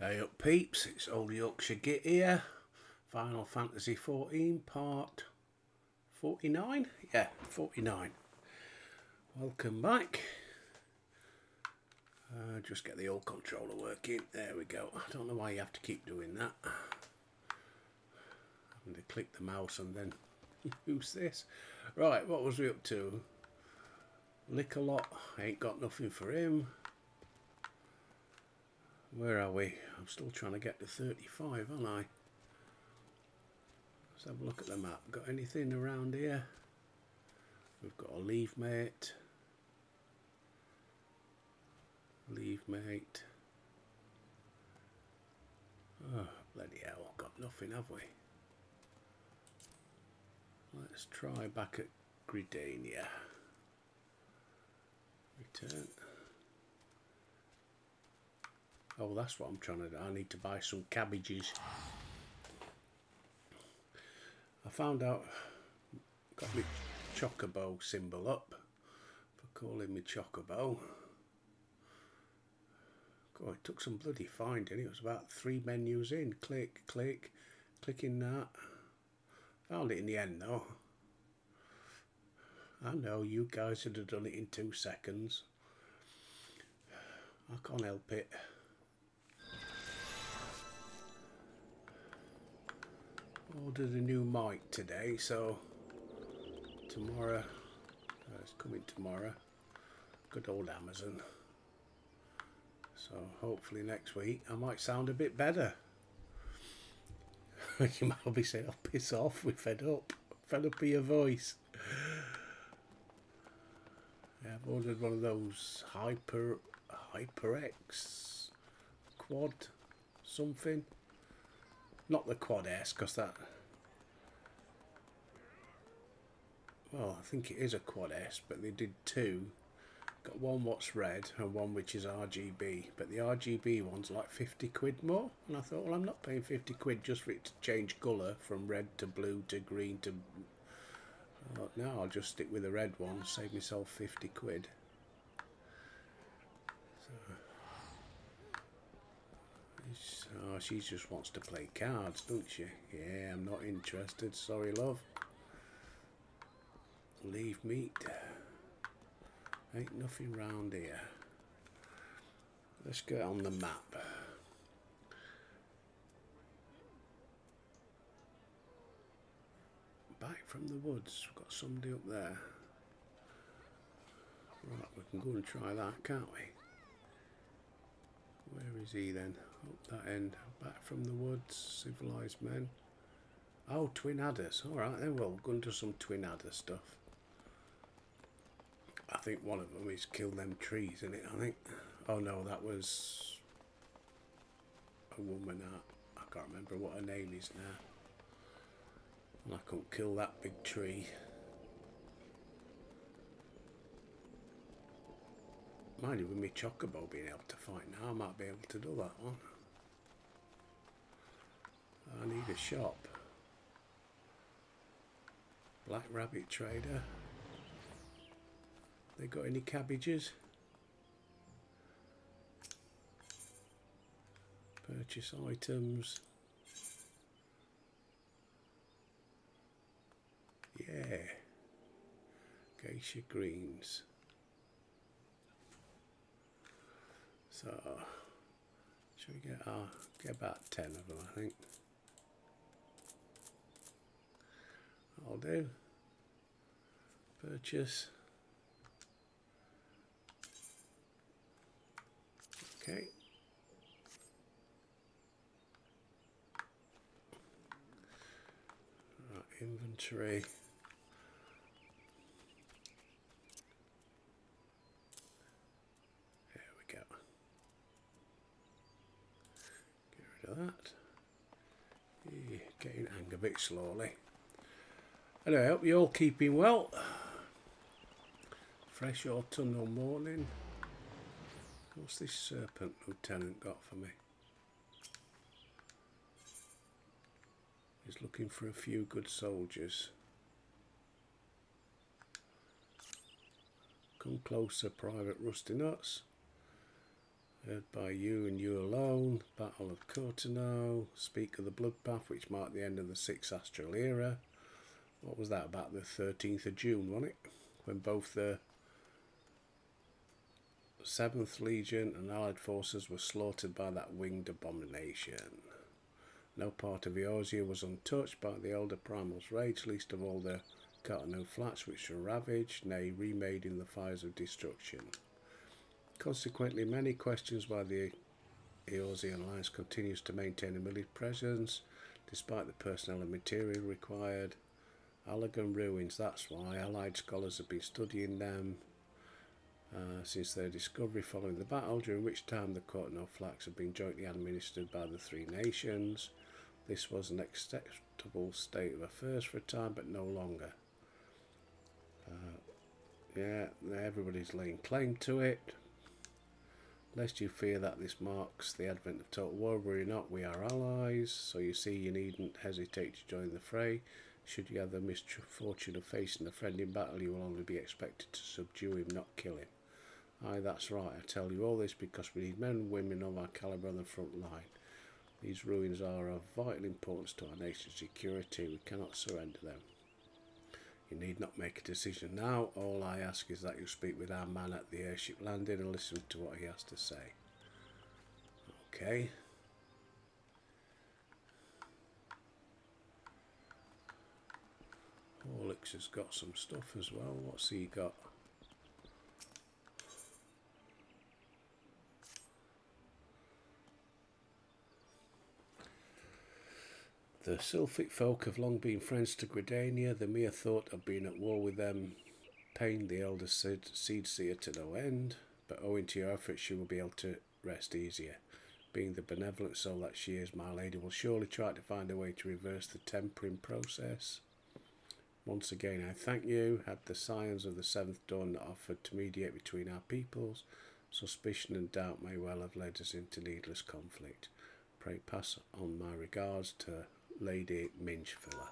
Hey up peeps, it's Old Yorkshire Git here. Final Fantasy 14 part 49? Yeah, 49. Welcome back. Just get the old controller working. There we go. I don't know why you have to keep doing that. I'm going to click the mouse and then use this. Right, what was we up to? Lick-a-Lot. Ain't got nothing for him. Where are we? I'm still trying to get to 35, aren't I? Let's have a look at the map. Got anything around here? We've got a leave mate. Leave mate. Oh, bloody hell. Got nothing, have we? Let's try back at Gridania. Return. Oh, that's what I'm trying to do. I need to buy some cabbages. I found out, got my Chocobo symbol up for calling me Chocobo. God, it took some bloody finding. It was about 3 menus in. Click, click, clicking that. Found it in the end though. I know you guys would have done it in 2 seconds. I can't help it. Ordered a new mic today, so tomorrow, it's coming tomorrow. Good old Amazon. So hopefully next week I might sound a bit better. You might be saying, "Oh, piss off, we're fed up. Fed up with your voice." Yeah, I've ordered one of those HyperX quad something. Not the Quad S, because that... Well, I think it is a Quad S, but they did 2. Got one what's red and one which is RGB. But the RGB one's like 50 quid more. And I thought, well, I'm not paying 50 quid just for it to change colour from red to blue to green to... No, I'll just stick with the red one, save myself 50 quid. Oh, she just wants to play cards, don't she? Yeah, I'm not interested. Sorry, love. Leave meat. Ain't nothing round here. Let's get on the map. Back from the woods. We've got somebody up there. Right, we can go and try that, can't we? Where is he then? Up that end. Back from the woods. Civilized men. Oh, twin adders. Alright then, we'll go and do some twin adder stuff. I think one of them is kill them trees, isn't it? I think. Oh no, that was a woman. I can't remember what her name is now. And I couldn't kill that big tree. Mind you, with me Chocobo being able to fight now, I might be able to do that one. I need a shop. Black Rabbit Trader. They got any cabbages? Purchase items. Yeah. Geisha greens. So, should we get about 10 of them, I think. I'll do. Purchase. Okay. Right, inventory. There we go. Get rid of that. Yeah, getting hang of it slowly. Anyway, I hope you're all keeping well. Fresh autumnal morning. What's this serpent lieutenant got for me? He's looking for a few good soldiers. Come closer, Private Rusty Nuts. Heard by you and you alone. Back Battle of Cotonou. Speak of the Bloodbath, which marked the end of the 6th Astral Era. What was that, about the 13th of June, wasn't it? When both the 7th Legion and Allied forces were slaughtered by that winged abomination. No part of Eorzea was untouched by the Elder Primal's rage, least of all the Cotonou flats, which were ravaged, nay, remade in the fires of destruction. Consequently, many questions why the Eorzean Alliance continues to maintain a military presence, despite the personnel and material required. Allagan ruins, that's why. Allied scholars have been studying them since their discovery following the battle, during which time the Cotonou flats have been jointly administered by the three nations. This was an acceptable state of affairs for a time, but no longer. Yeah, everybody's laying claim to it. Lest you fear that this marks the advent of total war, worry not, we are allies, so you see you needn't hesitate to join the fray. Should you have the misfortune of facing a friend in battle, you will only be expected to subdue him, not kill him. Aye, that's right, I tell you all this because we need men and women of our calibre on the front line. These ruins are of vital importance to our nation's security, we cannot surrender them. You need not make a decision now. All I ask is that you speak with our man at the airship landing and listen to what he has to say. Okay. Horlicks has got some stuff as well. What's he got? The Sylphic folk have long been friends to Gridania. The mere thought of being at war with them pained the elder Seed Seer to no end, but owing to your efforts she will be able to rest easier. Being the benevolent soul that she is, my lady will surely try to find a way to reverse the tempering process. Once again I thank you. Had the scions of the Seventh Dawn not offered to mediate between our peoples, suspicion and doubt may well have led us into needless conflict. Pray pass on my regards to Lady Minchfiller.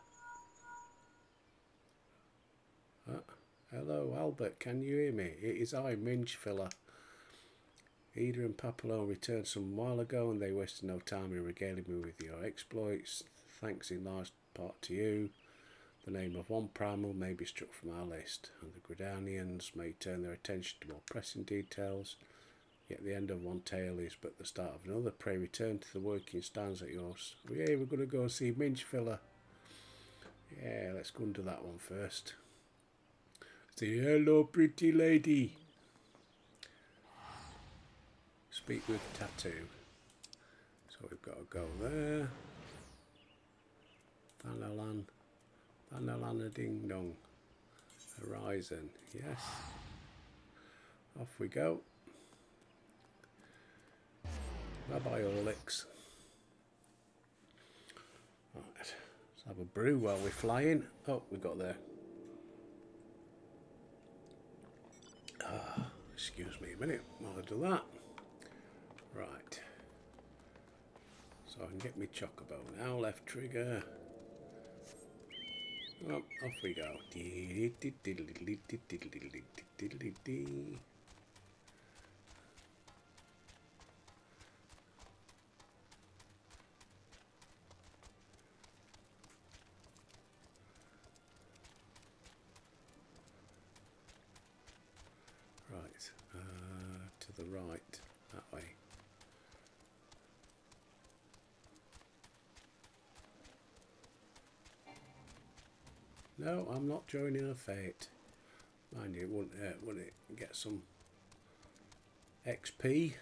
Hello, Albert, can you hear me? It is I, Minchfiller. Ida and Papillon returned some while ago, and they wasted no time in regaling me with your exploits. Thanks in large part to you. The name of one primal may be struck from our list, and the Gridanians may turn their attention to more pressing details. Yet the end of one tale is but the start of another. Pray return to the working stands at yours. Oh, yeah, we're going to go see Minchfiller. Yeah, let's go and do that one first. Say hello, pretty lady. Speak with Tattoo. So we've got to go there. Thanalana ding dong. Horizon. Yes. Off we go. Bye bye, Horlicks. Right, let's have a brew while we're flying. Oh, we got there. Excuse me a minute while I do that. Right. So I can get me chocobo now. Left trigger. Oh, off we go. To the right, that way. No, I'm not joining a fate. Mind you, it wouldn't hurt, would it? Get some XP.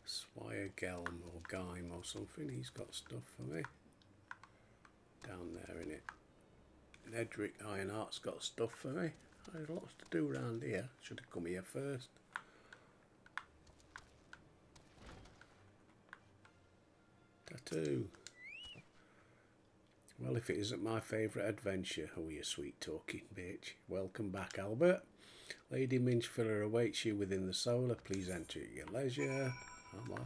Swire Gelm or Gaim or something. He's got stuff for me. Down there in it. Nedrick Ironheart's got stuff for me. There's lots to do around here. Should have come here first. Tattoo. Well, if it isn't my favourite adventure. Oh, you sweet talking bitch. Welcome back, Albert. Lady Minchfiller awaits you within the solar. Please enter at your leisure. I'm off.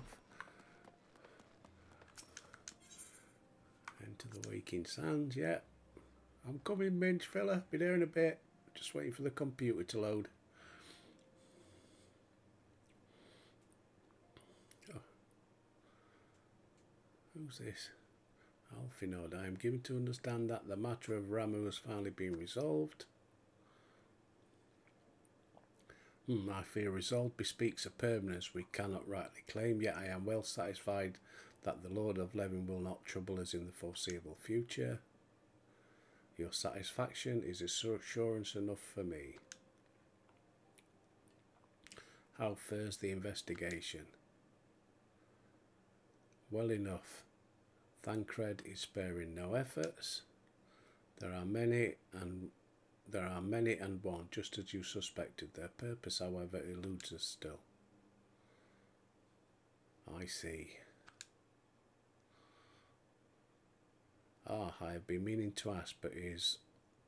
Enter the waking sands, yeah. I'm coming, Minch fella. Be there in a bit. Just waiting for the computer to load. Oh. Who's this? Alfinod. I am given to understand that the matter of Ramu has finally been resolved. I fear resolve bespeaks a permanence we cannot rightly claim, yet I am well satisfied that the Lord of Levin will not trouble us in the foreseeable future. Your satisfaction is assurance enough for me. How fares the investigation? Well enough. Thancred is sparing no efforts. There are many and one, just as you suspected. Their purpose, however, eludes us still. I see. I have been meaning to ask, but is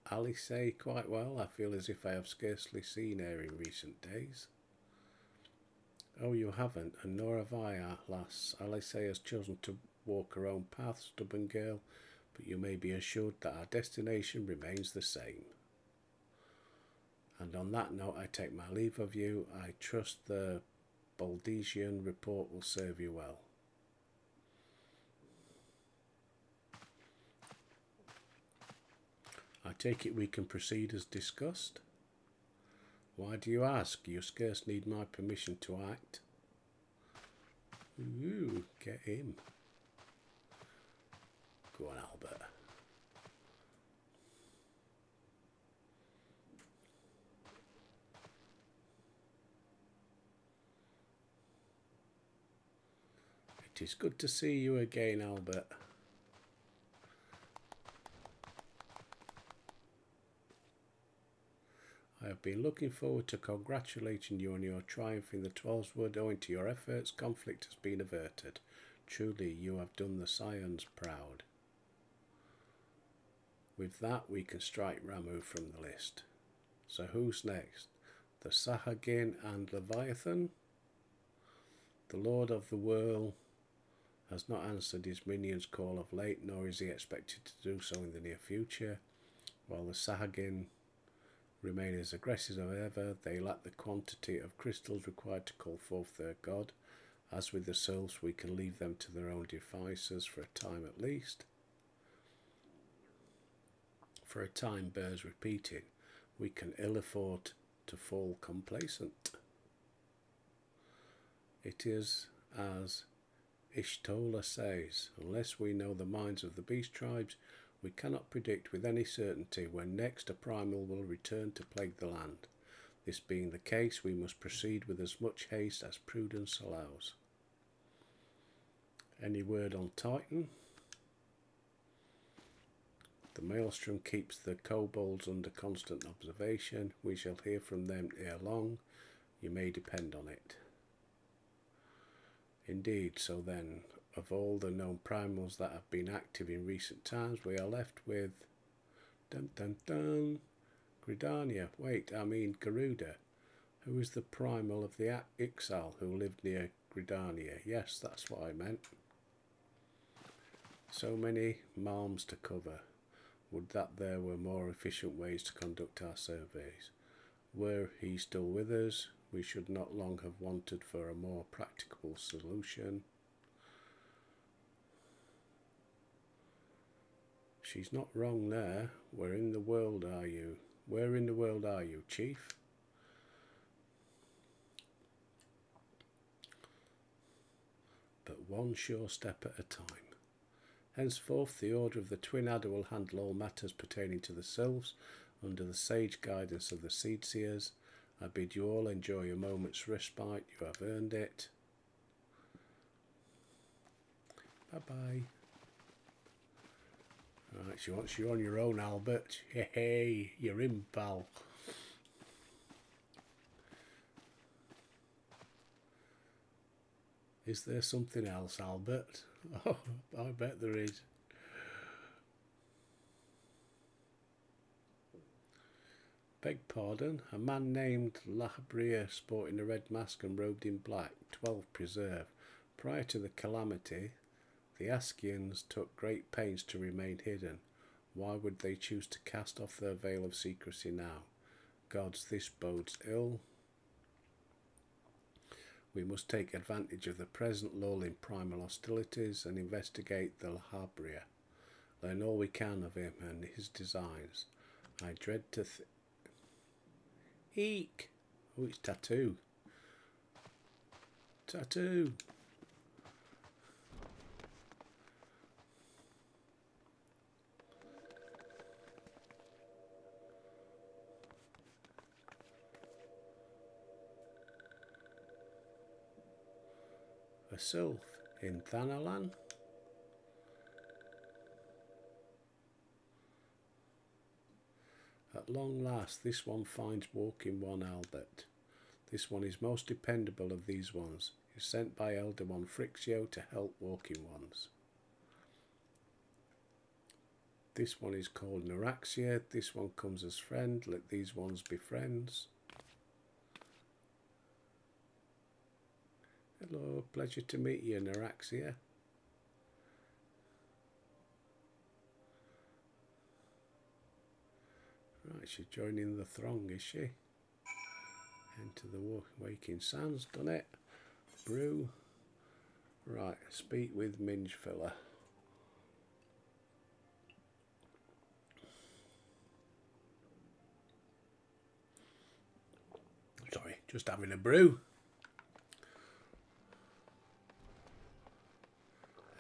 Alice quite well? I feel as if I have scarcely seen her in recent days. Oh, you haven't, and nor have I, lass. Alice has chosen to walk her own path, stubborn girl, but you may be assured that our destination remains the same. And on that note, I take my leave of you. I trust the Baldesian report will serve you well. I take it we can proceed as discussed. Why do you ask? You scarce need my permission to act. Ooh, get him. Go on, Albert. It is good to see you again, Albert. I have been looking forward to congratulating you on your triumph in the Twelveswood. Owing to your efforts, conflict has been averted. Truly, you have done the Scions proud. With that, we can strike Ramu from the list. So who's next? The Sahagin and Leviathan? The Lord of the Whirl has not answered his minion's call of late, nor is he expected to do so in the near future. While the Sahagin remain as aggressive as ever, they lack the quantity of crystals required to call forth their god. As with the Sylphs, we can leave them to their own devices for a time at least. For a time bears repeating. We can ill afford to fall complacent. It is as Ishtola says, unless we know the minds of the beast tribes, we cannot predict with any certainty when next a primal will return to plague the land. This being the case, we must proceed with as much haste as prudence allows. Any word on Titan? The Maelstrom keeps the kobolds under constant observation. We shall hear from them ere long. You may depend on it. Indeed, so then, of all the known primals that have been active in recent times, we are left with Gridania. Wait, I mean Garuda. Who is the primal of the Ixal who lived near Gridania? Yes, that's what I meant. So many malms to cover. Would that there were more efficient ways to conduct our surveys. Were he still with us, we should not long have wanted for a more practicable solution. She's not wrong there. Where in the world are you? Where in the world are you, Chief? But one sure step at a time. Henceforth, the Order of the Twin Adder will handle all matters pertaining to the Sylphs under the sage guidance of the Seedseers. I bid you all enjoy a moment's respite. You have earned it. Bye-bye. Right, she wants you on your own, Albert. Hey, you're in, pal. Is there something else, Albert? Oh, I bet there is. Beg pardon, a man named Lahabria sporting a red mask and robed in black, 12 preserve. Prior to the calamity, the Askians took great pains to remain hidden. Why would they choose to cast off their veil of secrecy now? Gods, this bodes ill. We must take advantage of the present lull in primal hostilities and investigate the Lahabria. Learn all we can of him and his designs. I dread to Eek! Oh, it's Tattoo. Tattoo! A sylph in Thanalan. At long last, this one finds walking one Albert. This one is most dependable of these ones. He is sent by Elder One Frixio to help walking ones. This one is called Neuraxia. This one comes as friend. Let these ones be friends. Hello, pleasure to meet you, Neuraxia. Right, she's joining the throng, is she? Enter the Waking Sands, done it. Brew. Right, speak with Mingefiller. Sorry, just having a brew.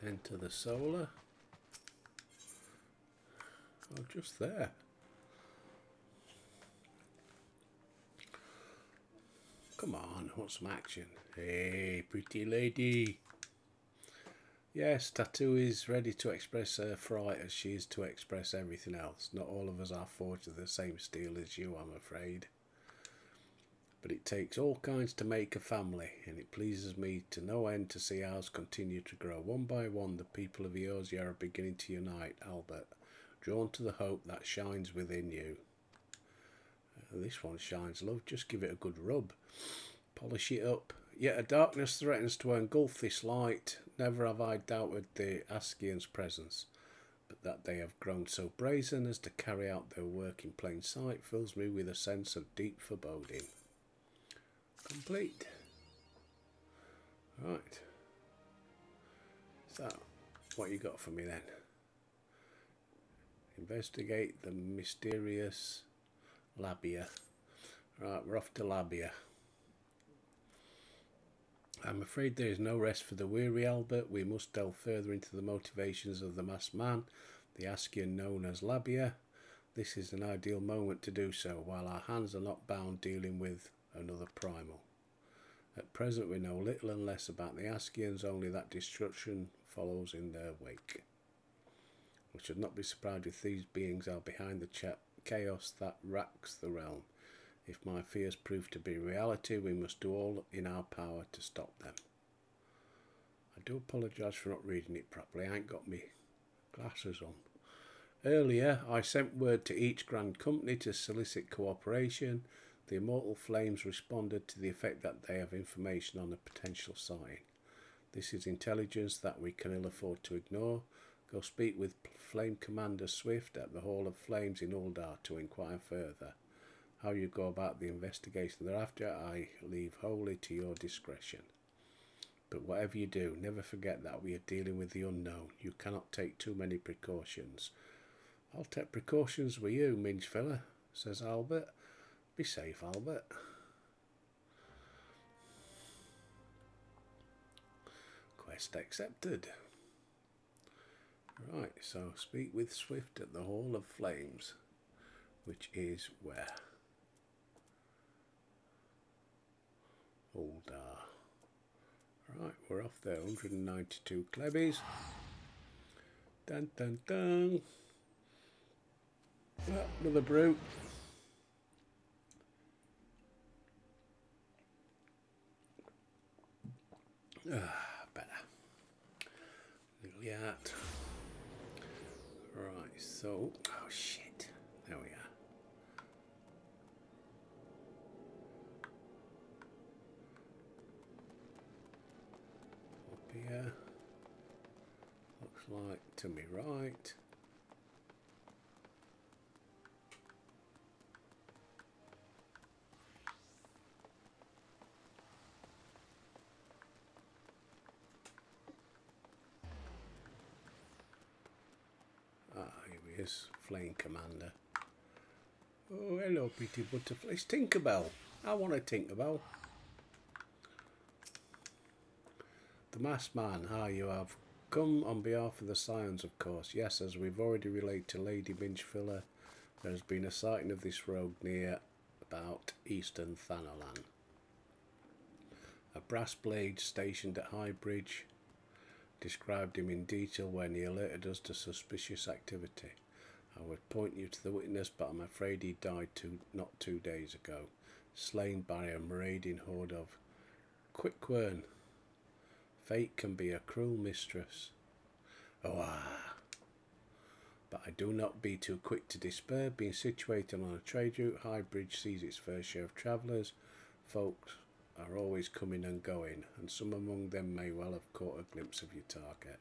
Enter the solar. Oh, just there. Come on, I want some action. Hey, pretty lady. Yes, Tattoo is ready to express her fright as she is to express everything else. Not all of us are forged of the same steel as you, I'm afraid. But it takes all kinds to make a family, and it pleases me to no end to see ours continue to grow. One by one, the people of Eorzea are beginning to unite, Albert, drawn to the hope that shines within you. This one shines, love. Just give it a good rub. Polish it up. Yet a darkness threatens to engulf this light. Never have I doubted the Askians' presence, but that they have grown so brazen as to carry out their work in plain sight fills me with a sense of deep foreboding. Complete. Right. So, what you got for me then? Investigate the mysterious Labia. Right, we're off to Labia. I'm afraid there is no rest for the weary, Albert. We must delve further into the motivations of the masked man, the Askian known as Labia. This is an ideal moment to do so, while our hands are not bound dealing with another primal. At present we know little and less about the Askians, only that destruction follows in their wake. We should not be surprised if these beings are behind the chaos that racks the realm. If my fears prove to be reality, we must do all in our power to stop them. I do apologise for not reading it properly. I ain't got my glasses on. Earlier, I sent word to each Grand Company to solicit cooperation. The Immortal Flames responded to the effect that they have information on a potential sign. This is intelligence that we can ill afford to ignore. Go speak with Flame Commander Swift at the Hall of Flames in Uldar to inquire further. How you go about the investigation thereafter, I leave wholly to your discretion. But whatever you do, never forget that we are dealing with the unknown. You cannot take too many precautions. I'll take precautions with you, Mingefiller, says Albert. Be safe, Albert. Quest accepted. Right, so speak with Swift at the Hall of Flames, which is where? Uldar. Right, we're off there. 192 Klebbies. Dun dun dun. Oh, another brute. Better. Liliat. Right, so, oh shit. There we are. Up here. Looks like to me right. he is, Flame Commander. Oh, hello, pretty butterfly. It's Tinkerbell. I want a Tinkerbell. The Masked Man. Hi, you have come on behalf of the Scions, of course. Yes, as we've already relayed to Lady Binchfiller, there has been a sighting of this rogue near about Eastern Thanalan. A brass blade stationed at Highbridge described him in detail when he alerted us to suspicious activity. I would point you to the witness, but I'm afraid he died not 2 days ago, slain by a marauding horde of Quickquern. Fate can be a cruel mistress. Oh, but I do not be too quick to despair. Being situated on a trade route, Highbridge sees its fair share of travellers. Folks are always coming and going, and some among them may well have caught a glimpse of your target.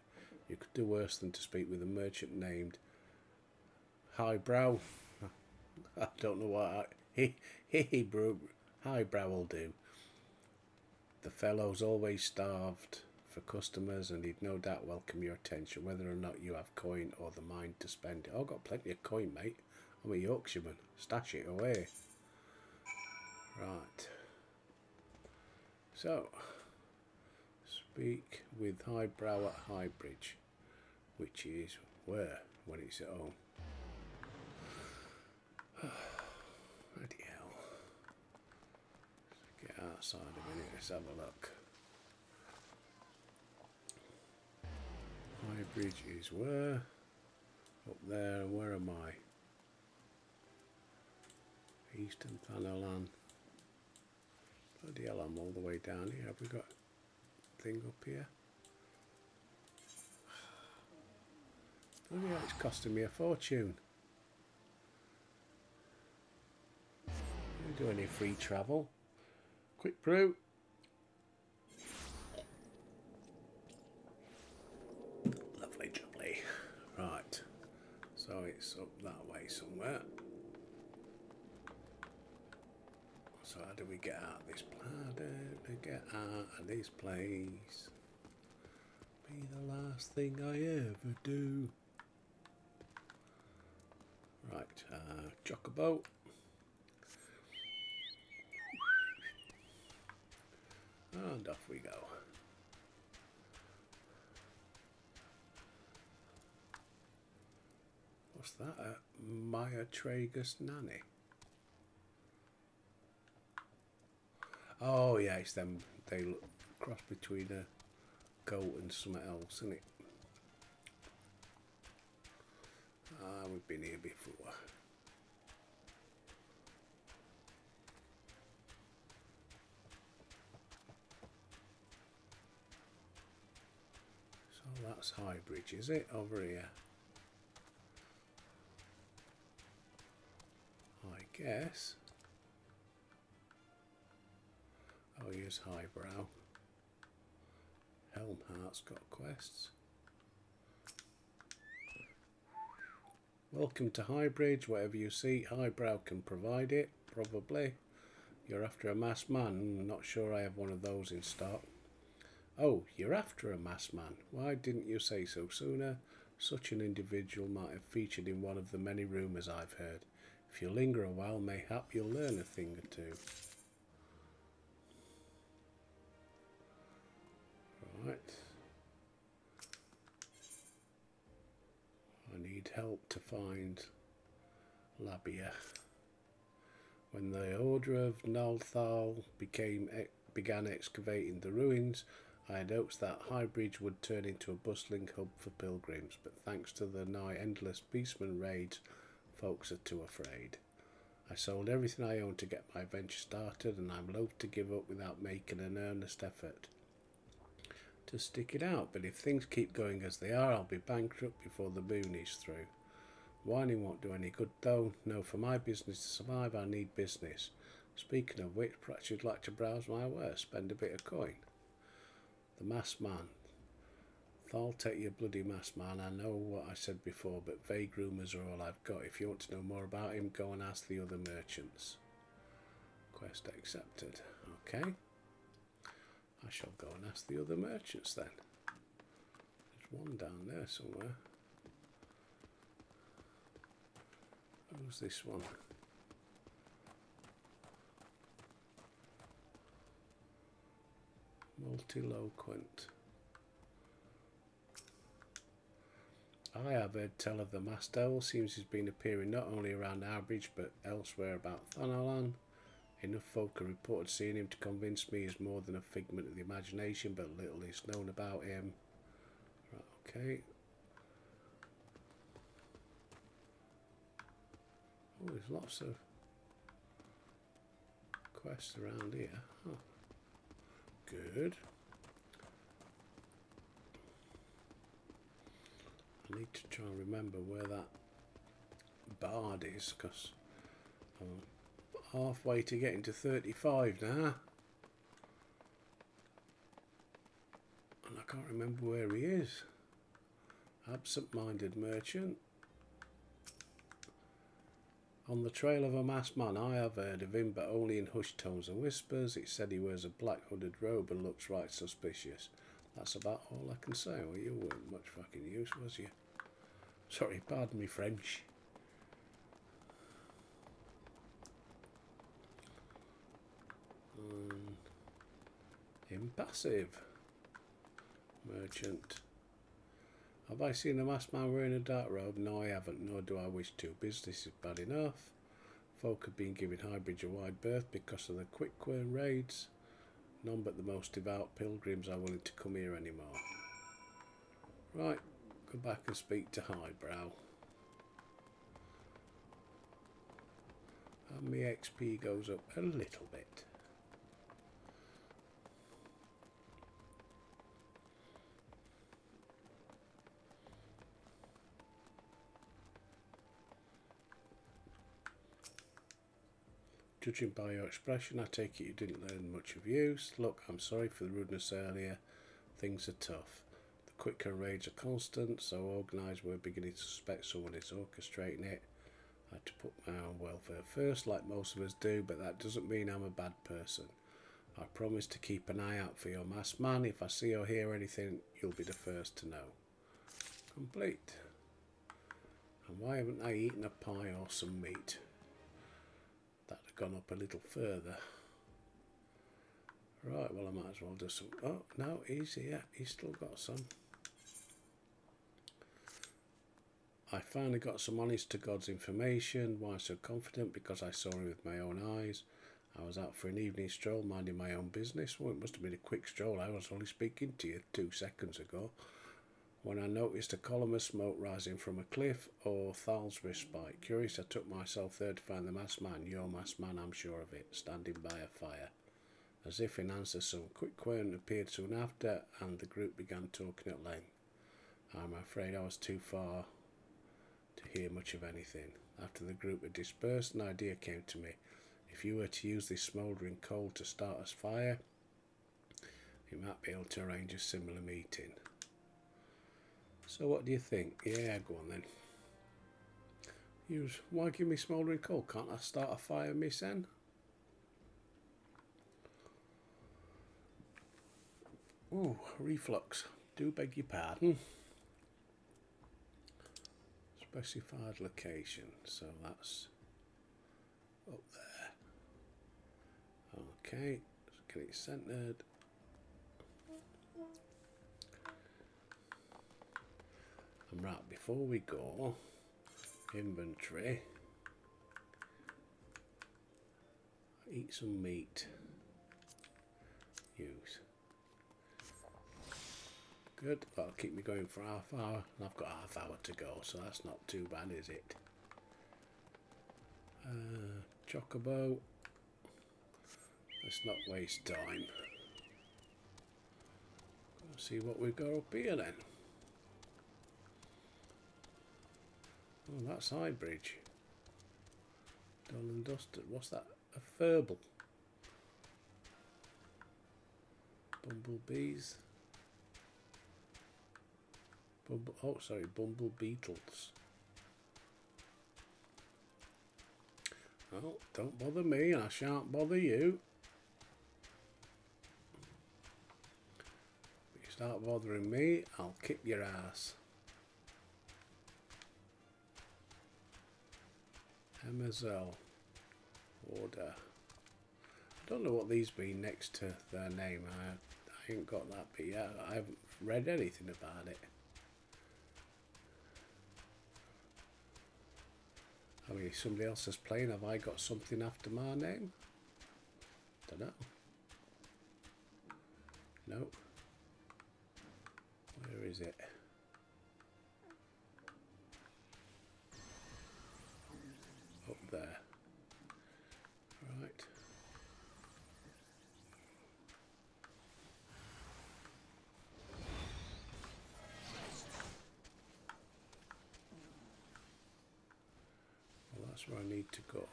You could do worse than to speak with a merchant named Highbrow. I don't know what Highbrow will do. The fellow's always starved for customers, and he'd no doubt welcome your attention, whether or not you have coin or the mind to spend it. I've got plenty of coin, mate. I'm a Yorkshireman. Stash it away. Right. So, speak with Highbrow at Highbridge, which is where when it's at home. Bloody hell. Let's get outside a minute, let's have a look. Highbridge is where? Up there, and where am I? Eastern Thanalan. Bloody hell, I'm all the way down here. Have we got a thing up here? Bloody hell, it's costing me a fortune. Do any free travel? Quick brew. Lovely jubbly. Right. So it's up that way somewhere. So how do we get out of this place? How do we get out of this place? Be the last thing I ever do. Right. Chocobo. And off we go. What's that? Maya Tragus Nanny. Oh yeah, it's them. They look cross between a goat and something else, isn't it? Ah, we've been here before. So that's Highbridge, is it? Over here. I guess. Oh, here's Highbrow. Helmhart's got quests. Welcome to Highbridge. Whatever you seek, Highbrow can provide it, probably. You're after a masked man? Not sure I have one of those in stock. Oh, you're after a masked man. Why didn't you say so sooner? Such an individual might have featured in one of the many rumours I've heard. If you linger a while, mayhap you'll learn a thing or two. Right. I need help to find Labia. When the Order of Nalthal began excavating the ruins, I had hopes that Highbridge would turn into a bustling hub for pilgrims, but thanks to the nigh endless beastman raids, folks are too afraid. I sold everything I owned to get my venture started, and I'm loath to give up without making an earnest effort to stick it out, but if things keep going as they are, I'll be bankrupt before the moon is through. Whining won't do any good though. No, for my business to survive, I need business. Speaking of which, perhaps you'd like to browse my wares, spend a bit of coin. The masked man. I'll take your bloody masked man. I know what I said before, but vague rumours are all I've got. If you want to know more about him, go and ask the other merchants. Quest accepted. Okay. I shall go and ask the other merchants then. There's one down there somewhere. Who's this one? Multiloquent. I have heard tell of the masked owl. Seems he's been appearing not only around our bridge but elsewhere about Thanalan. Enough folk have reported seeing him to convince me he's more than a figment of the imagination, but little is known about him. Right, okay. Oh, there's lots of quests around here. Oh, good. I need to try and remember where that bard is, because I'm halfway to getting to 35 now. And I can't remember where he is. Absent-minded merchant. On the trail of a masked man, I have heard of him, but only in hushed tones and whispers. It said he wears a black hooded robe and looks right suspicious. That's about all I can say. Well, you weren't much fucking use, was you? Sorry, pardon me French. Impassive. Merchant. Have I seen a masked man wearing a dark robe? No, I haven't, nor do I wish to. Business is bad enough. Folk have been giving Highbridge a wide berth because of the quick-quern raids. None but the most devout pilgrims are willing to come here anymore. Right, go back and speak to Highbrow. And my XP goes up a little bit. Judging by your expression, I take it you didn't learn much of use. Look, I'm sorry for the rudeness earlier. Things are tough. The quicker raids are constant, so organised we're beginning to suspect someone is orchestrating it. I had to put my own welfare first, like most of us do, but that doesn't mean I'm a bad person. I promise to keep an eye out for your masked man. If I see or hear anything, you'll be the first to know. Complete. And why haven't I eaten a pie or some meat? That had gone up a little further. Right, well I might as well do some. Oh no, he's here. He's still got some. I finally got some honest to God's information. Why so confident? Because I saw him with my own eyes. I was out for an evening stroll, minding my own business. Well, it must have been a quick stroll. I was only speaking to you 2 seconds ago. When I noticed a column of smoke rising from a cliff or Thalsbury spike. Curious, I took myself there to find the masked man. Your masked man, I'm sure of it, standing by a fire. As if in answer, some quick-quern appeared soon after, and the group began talking at length. I'm afraid I was too far to hear much of anything. After the group had dispersed, an idea came to me. If you were to use this smouldering coal to start a fire, you might be able to arrange a similar meeting. So what do you think? Yeah, go on then. Why give me smouldering coal? Can't I start a fire, Miss N? Ooh, reflux. Do beg your pardon. Specified location. So that's up there. Okay, let's get it centered. And right, before we go, inventory, eat some meat, use. Good, that'll keep me going for half hour, and I've got half hour to go, so that's not too bad, is it? Chocobo, let's not waste time. Let's see what we've got up here then. Oh, that's Highbridge. Dull and dusted. What's that? A furble. Bumblebees. Bumble beetles. Oh, don't bother me, and I shan't bother you. If you start bothering me, I'll kick your ass. Hemazel order. I don't know what these mean next to their name. I ain't got that bit yet. I haven't read anything about it. I mean, if somebody else is playing, have I got something after my name? Don't know. No. Where is it? Up there. Right. Well, that's where I need to go.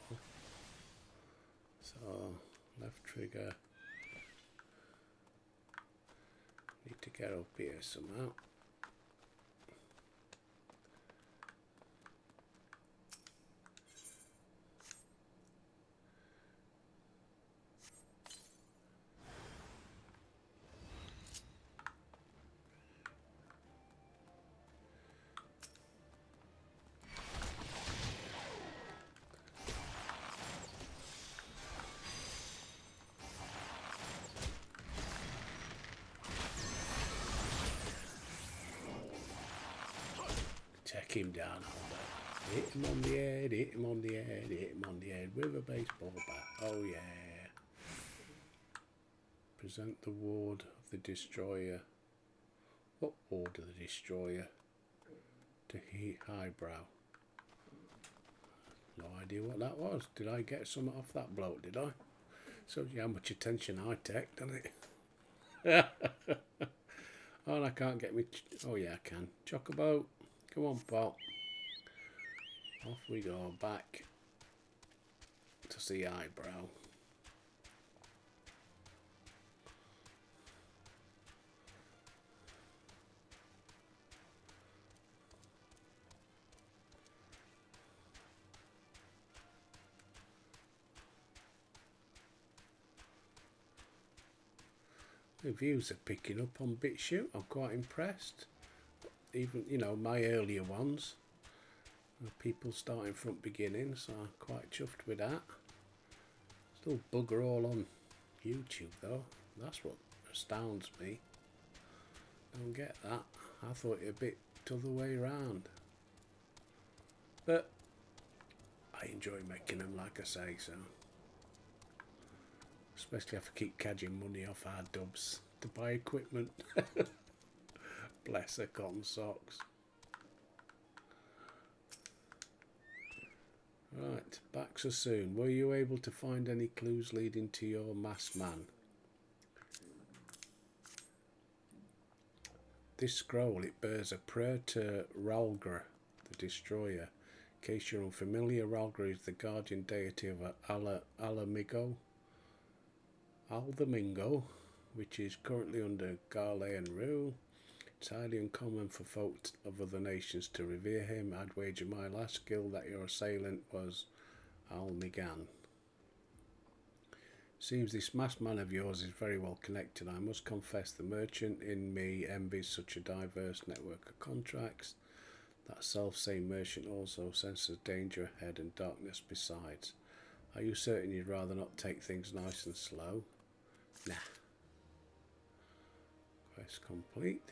So, left trigger. Need to get up here somehow. Take him down, Holder. Hit him on the head, hit him on the head, hit him on the head with a baseball bat. Oh yeah. Present the ward of the destroyer. What ward of the destroyer? To highbrow. No idea what that was. Did I get something off that bloke, did I? Shows you how much attention I take, doesn't it? Oh, and I can't get me... Oh yeah, I can. Chocobo. Come on, pal. Off we go, back to see eyebrow. The views are picking up on BitChute. I'm quite impressed. Even, you know, my earlier ones. People starting from beginning, so I'm quite chuffed with that. Still bugger all on YouTube though. That's what astounds me. Don't get that. I thought it a bit the other way around. But I enjoy making them, like I say, so. Especially if I keep cadging money off our dubs to buy equipment. Bless her cotton socks. Right, back so soon. Were you able to find any clues leading to your masked man? This scroll, it bears a prayer to Ralgra, the destroyer. In case you're unfamiliar, Ralgra is the guardian deity of Aldamingo, which is currently under Garlean rule. It's highly uncommon for folk of other nations to revere him. I'd wager my last skill that your assailant was Aldamingo. Seems this masked man of yours is very well connected. I must confess the merchant in me envies such a diverse network of contracts. That self-same merchant also senses danger ahead and darkness besides. Are you certain you'd rather not take things nice and slow? Nah. Quest complete.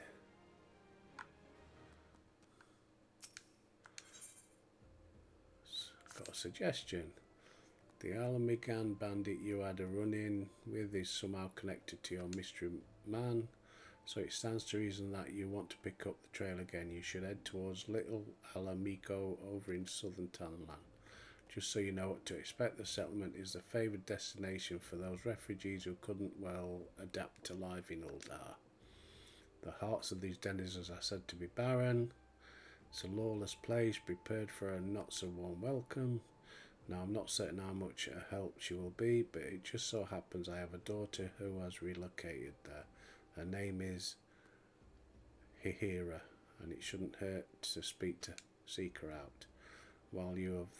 Got a suggestion. The Aldamingo bandit you had a run-in with is somehow connected to your mystery man, so it stands to reason that you want to pick up the trail again. You should head towards Little Aldamingo over in southern Tanland. Just so you know what to expect, the settlement is the favoured destination for those refugees who couldn't well adapt to life in Uldar. The hearts of these denizens are said to be barren. It's a lawless place, prepared for a not-so-warm welcome. Now, I'm not certain how much a help she will be, but it just so happens I have a daughter who has relocated there. Her name is Hihira, and it shouldn't hurt to seek her out. While you have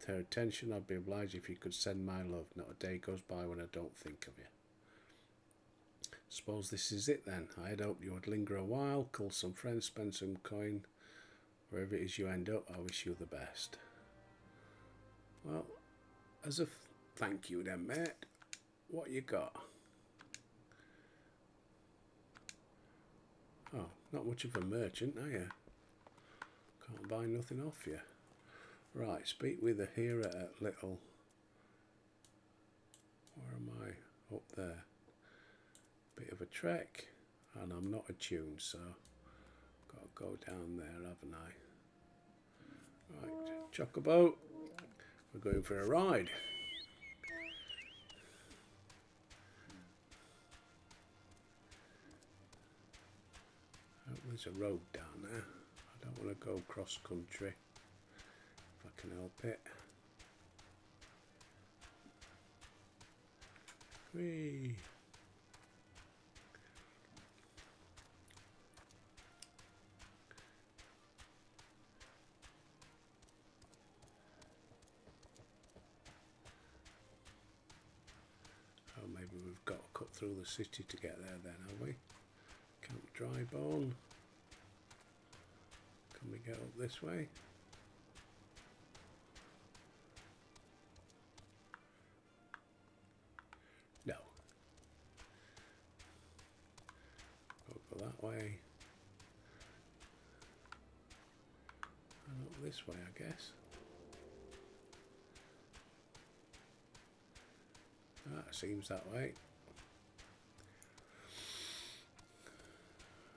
her attention, I'd be obliged if you could send my love. Not a day goes by when I don't think of you. Suppose this is it then. I had hoped you would linger a while, call some friends, spend some coin. Wherever it is you end up, I wish you the best. Well, as a thank you then, mate, what you got? Oh, not much of a merchant, are you? Can't buy nothing off you. Right, speak with the hero at Little. Where am I? Up there. Bit of a trek, and I'm not attuned, so got to go down there, haven't I? Right, Chocobo, we're going for a ride. Oh, there's a road down there. I don't want to go cross country if I can help it. Whee! Oh, maybe we've got to cut through the city to get there then, have we? Camp Drybone. Can we get up this way? No. Go that way. And up this way, I guess. That seems that way.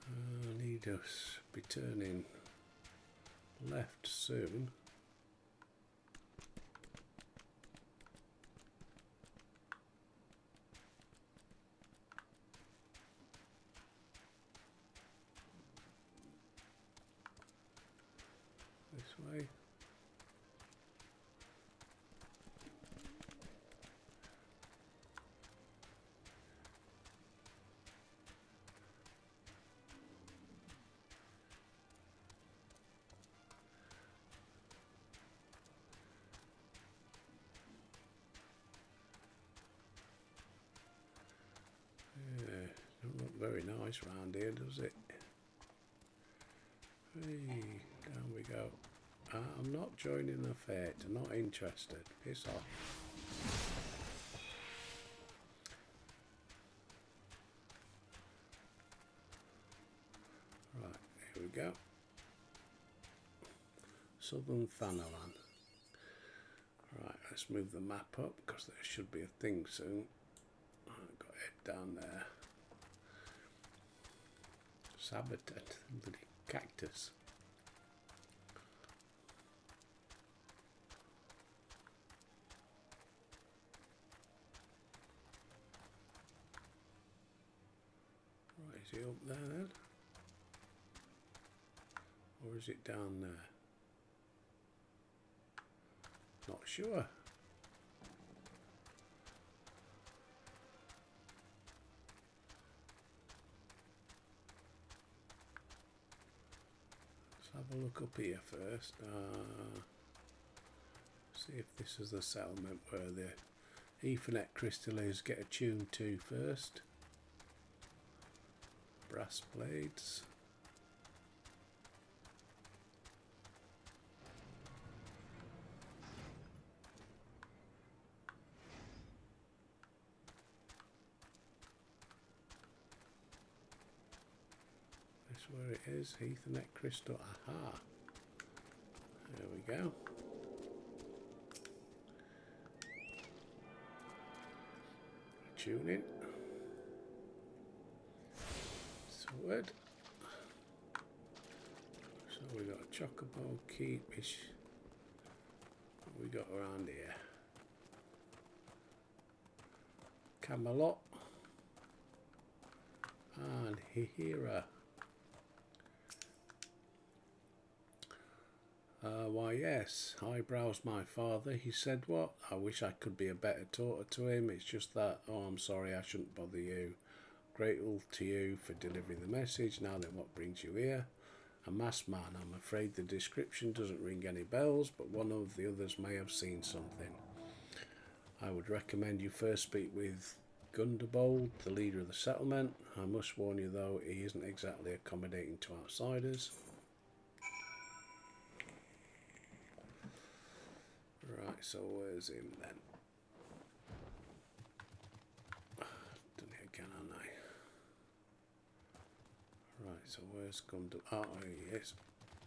I need us be turning left soon. This way. Yeah, don't look very nice round here, does it? Hey, down we go. I'm not joining the fete. I'm not interested. Piss off. Right, here we go. Southern Thanalan. Right, let's move the map up because there should be a thing soon. I've got it down there. Sabotet, bloody cactus. Right, is he up there then? Or is it down there? Not sure. Let's have a look up here first. See if this is the settlement where the Ethernet crystallers get attuned to first. Brass blades. Where it is, Ethernet crystal. Aha, there we go. Tune in. Sorted. So we got a Chocobo Keepish. What we got around here? Camelot and Hihira. Why yes, eyebrows my father. He said what? I wish I could be a better daughter to him. It's just that, oh, I'm sorry, I shouldn't bother you. Grateful to you for delivering the message. Now then, what brings you here? A masked man. I'm afraid the description doesn't ring any bells, but one of the others may have seen something. I would recommend you first speak with Gunderbold, the leader of the settlement. I must warn you though, he isn't exactly accommodating to outsiders. Right, so where's him then? Done it again, haven't I? Right, so where's Gundam? Oh, here he is.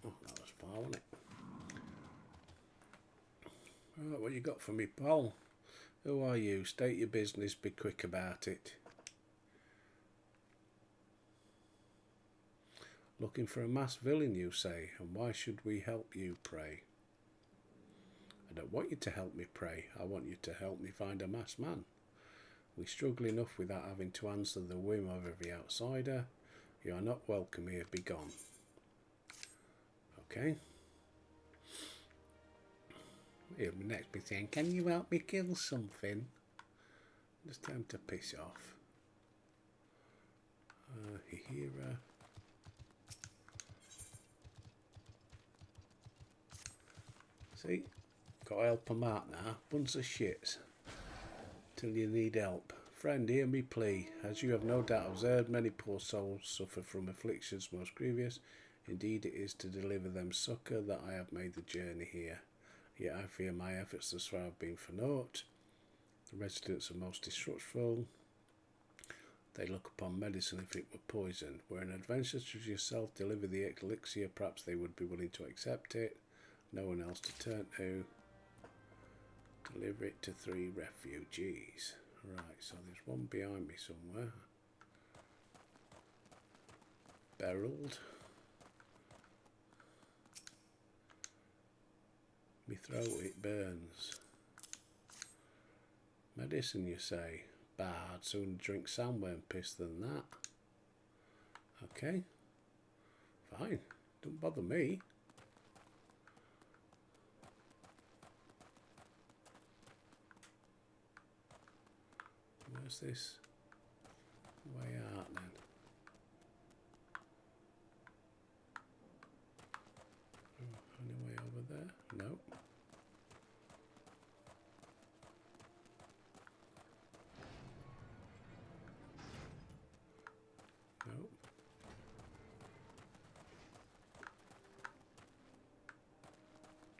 Oh, that was far, wasn't it? Right, what you got for me, pal? Who are you? State your business, be quick about it. Looking for a masked villain, you say, and why should we help you, pray? I don't want you to help me, pray. I want you to help me find a masked man. We struggle enough without having to answer the whim of every outsider. You are not welcome here, be gone. Okay. He'll be next be saying, can you help me kill something? Just time to piss off. Hihira. See? Got to help 'em out now. Bunch of shits. Till you need help. Friend, hear me plea. As you have no doubt observed, many poor souls suffer from afflictions most grievous. Indeed, it is to deliver them succour that I have made the journey here. Yet I fear my efforts thus far have been for naught. The residents are most distrustful. They look upon medicine if it were poison. Were an adventurer such as yourself deliver the elixir, perhaps they would be willing to accept it. No one else to turn to. Deliver it to 3 refugees. Right, so there's one behind me somewhere. Beryl. Me throat, it burns. Medicine, you say? Bah, I'd sooner drink sandworm piss than that. Okay. Fine. Don't bother me. Where's this way out then? Any way over there? Nope. Nope.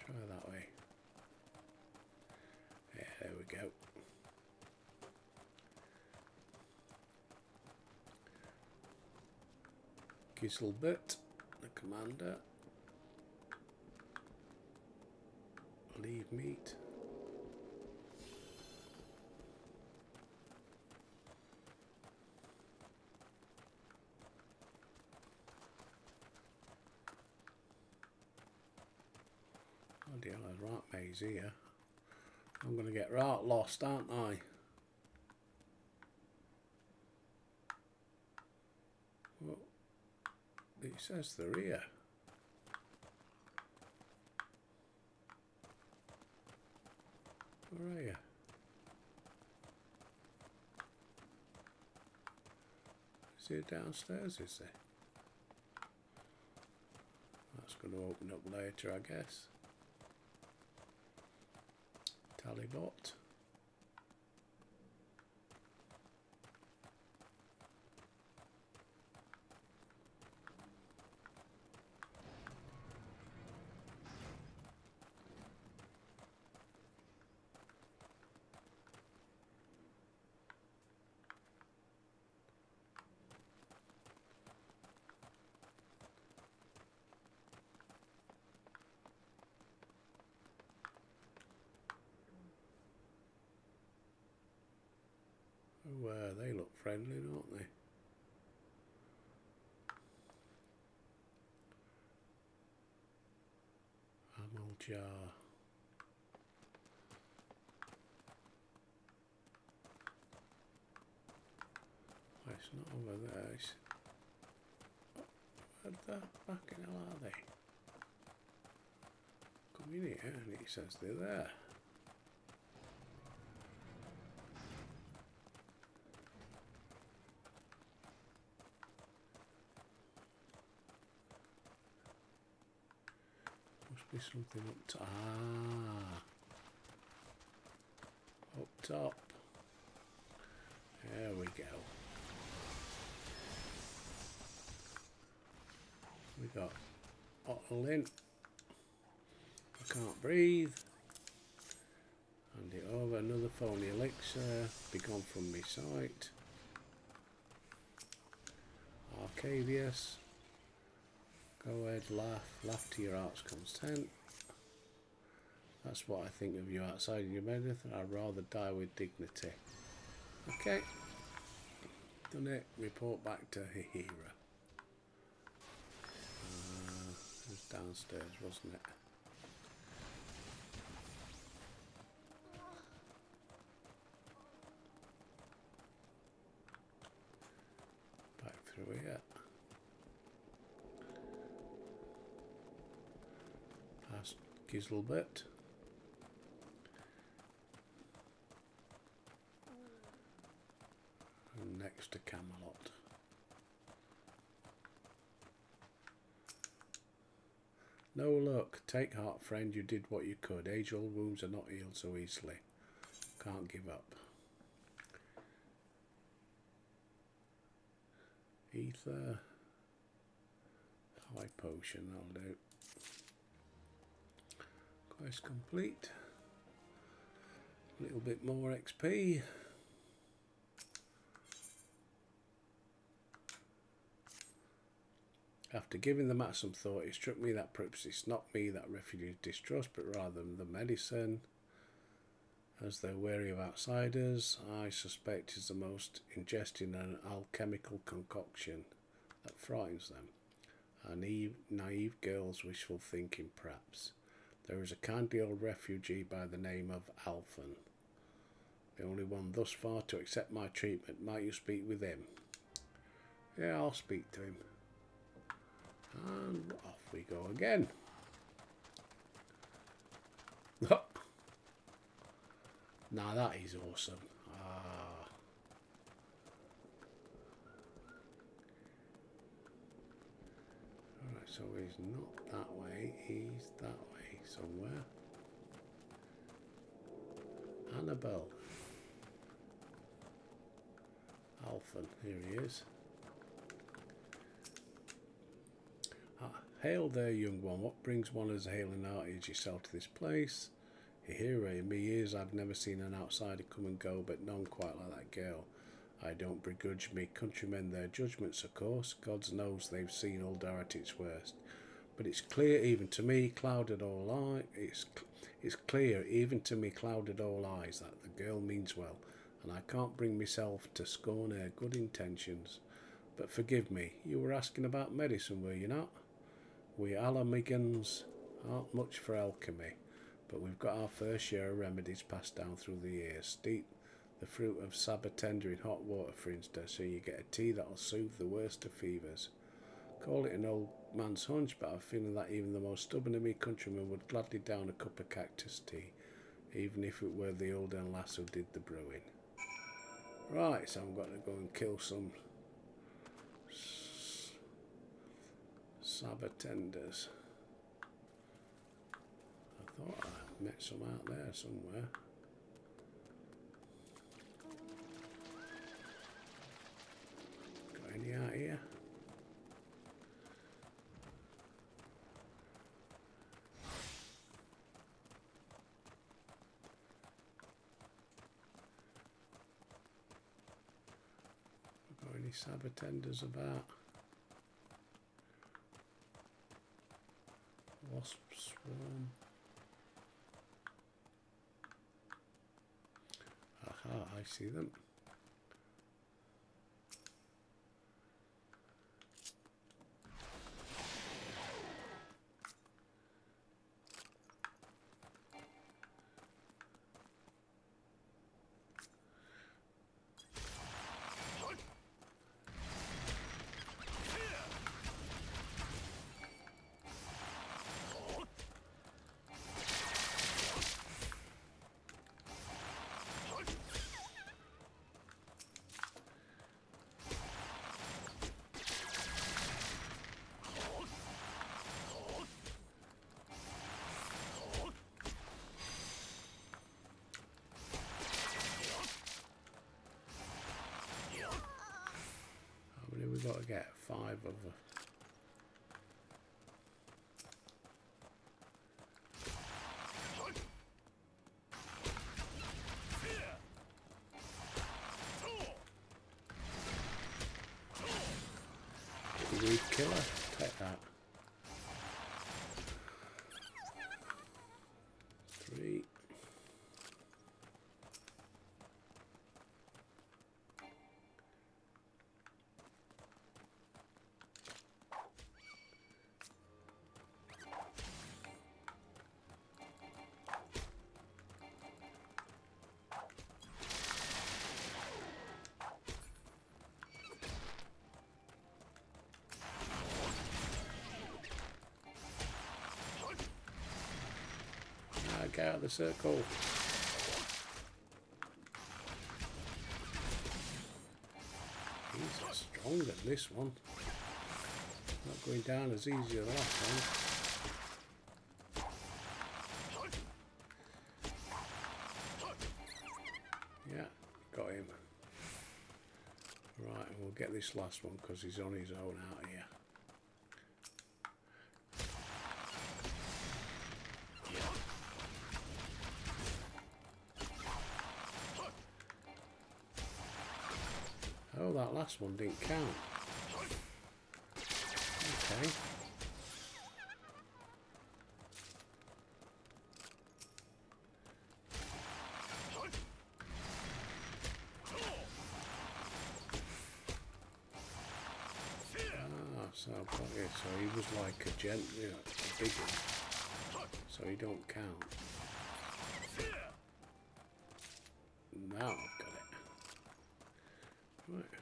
Try that way. Yeah, there we go. Giselbert, the commander. Leave meat. Oh dear, there's right maze here. I'm going to get right lost, aren't I? Well, it says they're here. Where are you? Is he downstairs, is he? That's going to open up later, I guess. Talibot. Oh, they look friendly, don't they? Amal Jar. Oh, it's not over there. It's... Oh, where the fucking hell are they? Come in here and it says they're there. Must be something up top. Ah, up top. There we go. We got bottle in. I can't breathe. over. Another phony elixir. Be gone from me sight. Arcavius. Go ahead, laugh to your heart's content. That's what I think of you outside of your medicine. I'd rather die with dignity. Okay. Done it. Report back to Hihira. It was downstairs, wasn't it? Back through here. Past Gizelbert. And next to Camelot. No luck. Take heart, friend. You did what you could. Age-old wounds are not healed so easily. Can't give up. Ether. High potion, that'll do. Quest complete. A little bit more XP. After giving the matter some thought, it struck me that perhaps it's not me that refugees distrust, but rather the medicine. As they're wary of outsiders, I suspect is the most ingesting an alchemical concoction that frightens them. A naive girl's wishful thinking, perhaps. There is a kindly old refugee by the name of Alphen. The only one thus far to accept my treatment. Might you speak with him? Yeah, I'll speak to him. And off we go again. Now that is awesome. Alright, so he's not that way, he's that way somewhere. Annabelle. Alphen, here he is. Hail there, young one. What brings one as a hailing heart is yourself to this place? Hihira, in me years I've never seen an outsider come and go, but none quite like that girl. I don't begrudge me countrymen their judgments, of course. God knows they've seen Uldar at its worst. But it's clear even to me, clouded all eyes, it's clear even to me, clouded all eyes, that the girl means well, and I can't bring myself to scorn her good intentions. But forgive me, you were asking about medicine, were you not? We Alamigans aren't much for alchemy, but we've got our fair share of remedies passed down through the years. Steep the fruit of sabatender in hot water, for instance, so you get a tea that'll soothe the worst of fevers. Call it an old man's hunch, but I'm feeling that even the most stubborn of me countrymen would gladly down a cup of cactus tea, even if it were the old lass who did the brewing. Right, so I'm going to go and kill some sabatenders. I thought I met some out there somewhere. Got any out here? Got any sabatenders about? Wasp swarm. Aha, I see them. We've got to get 5 of them. killer. Take that. 3. Get out of the circle. He's strong than this one. Not going down as easy as the last one. Yeah, got him. Right, we'll get this last one because he's on his own out here. Oh, that last one didn't count. Okay. So he was like a gent, you know, a big one. So he don't count. Now I've got it. Right,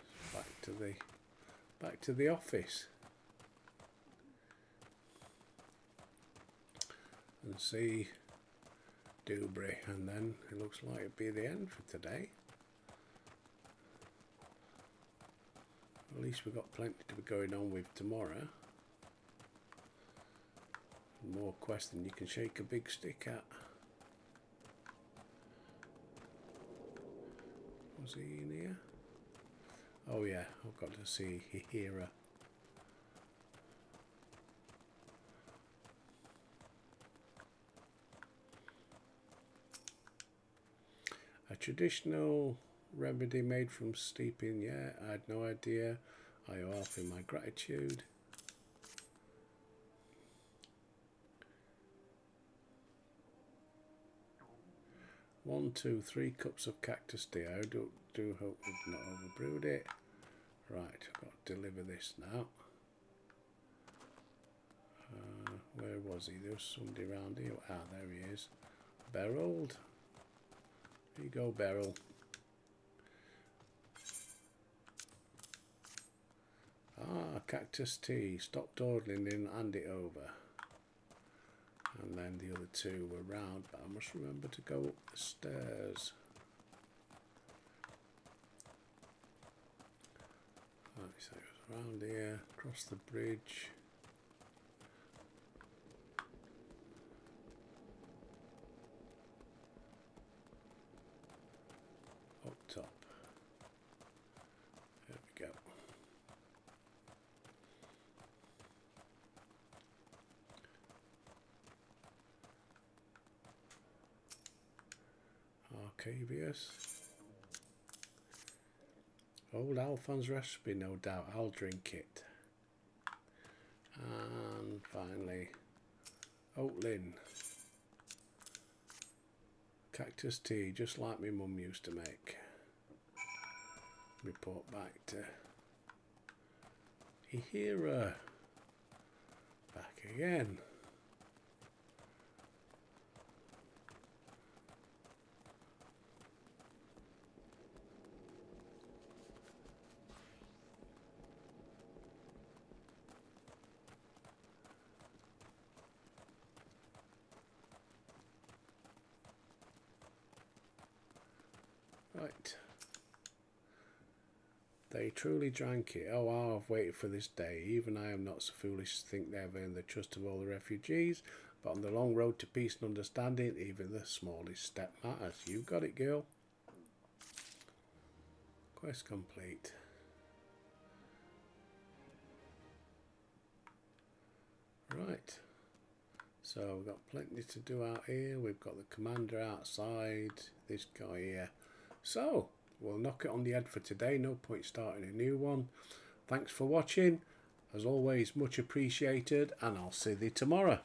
back to the office. And see Dewberry, and then it looks like it'll be the end for today. At least we've got plenty to be going on with tomorrow. More quests than you can shake a big stick at. Was he in here? Oh yeah, I've got to see Hihira. A traditional remedy made from steeping, yeah, I had no idea. I offer my gratitude. One, 2, 3 cups of cactus tea. I do hope we've not overbrewed it. Right, I've got to deliver this now. Where was he? There was somebody around here. Ah, there he is. Beryl. There you go, Beryl. Ah, cactus tea. Stop dawdling and hand it over. And then the other two were round, but I must remember to go up the stairs. Right, so it was around here, across the bridge. Up top. There we go. Arcavius. Old Alphonse recipe, no doubt. I'll drink it. And finally, Oatlin. Cactus tea, just like my mum used to make. Report back to Hihira. Back again. Right. They truly drank it. Oh, I've waited for this day. Even I am not so foolish to think they have earned the trust of all the refugees. But on the long road to peace and understanding, even the smallest step matters. You've got it, girl. Quest complete. Right. So we've got plenty to do out here. We've got the commander outside. This guy here. So, we'll knock it on the head for today. No point starting a new one. Thanks for watching. As always, much appreciated, and I'll see thee tomorrow.